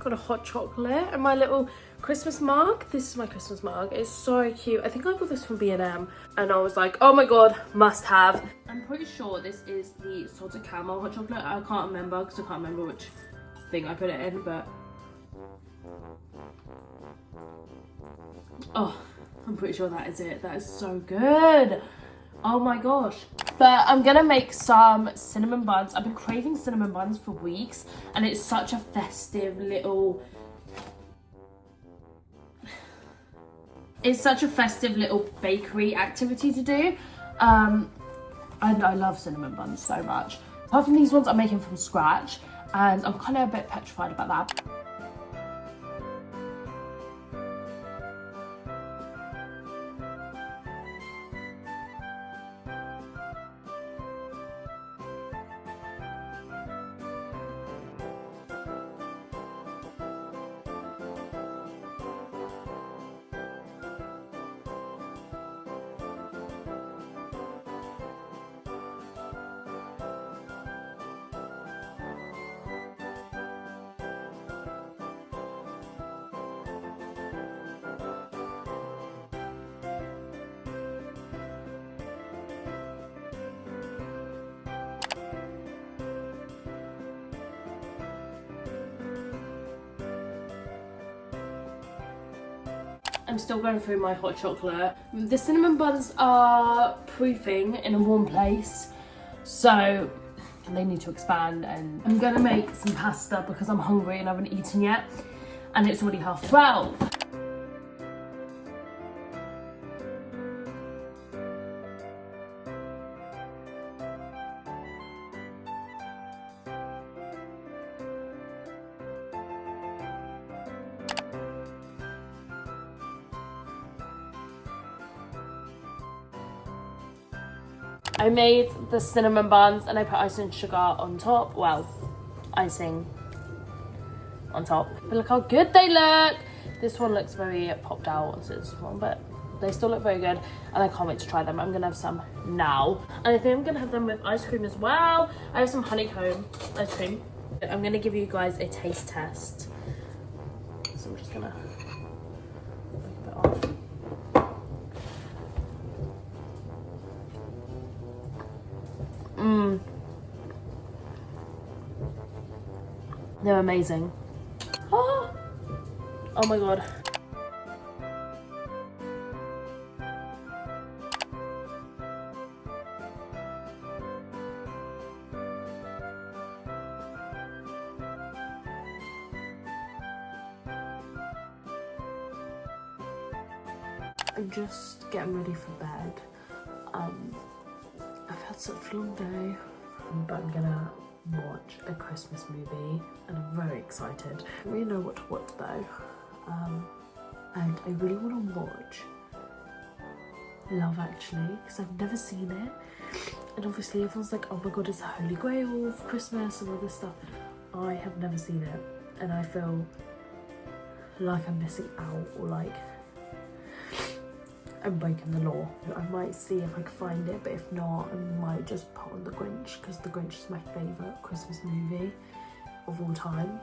got a hot chocolate and my little Christmas mug. This is my Christmas mug. It's so cute. I think I got this from B&M and I was like, oh my god, must have. I'm pretty sure this is the salted caramel hot chocolate. I can't remember because I can't remember which thing I put it in, but oh, I'm pretty sure that is it. That is so good. Oh my gosh. But I'm gonna make some cinnamon buns. I've been craving cinnamon buns for weeks and it's such a festive little bakery activity to do. And I love cinnamon buns so much. Apart from these ones I'm making from scratch and I'm kind of a bit petrified about that. I'm still going through my hot chocolate. The cinnamon buns are proofing in a warm place, so they need to expand, and I'm gonna make some pasta because I'm hungry and I haven't eaten yet and it's already 12:30. I made the cinnamon buns and I put icing sugar on top. Well, icing on top. But look how good they look. This one looks very popped out as this one, but they still look very good and I can't wait to try them. I'm gonna have some now. And I think I'm gonna have them with ice cream as well. I have some honeycomb ice cream. I'm gonna give you guys a taste test. So I'm just gonna wipe it off. They're amazing. Oh my god. I'm just getting ready for bed. I've had such a long day, but I'm gonna watch a Christmas movie and I'm very excited. I don't really know what to watch though, and I really want to watch Love Actually because I've never seen it, and obviously everyone's like, oh my god, it's the holy grail of Christmas and all this stuff. I have never seen it and I feel like I'm missing out, or like I'm breaking the law. I might see if I can find it, but if not, I might just put on The Grinch because The Grinch is my favourite Christmas movie of all time.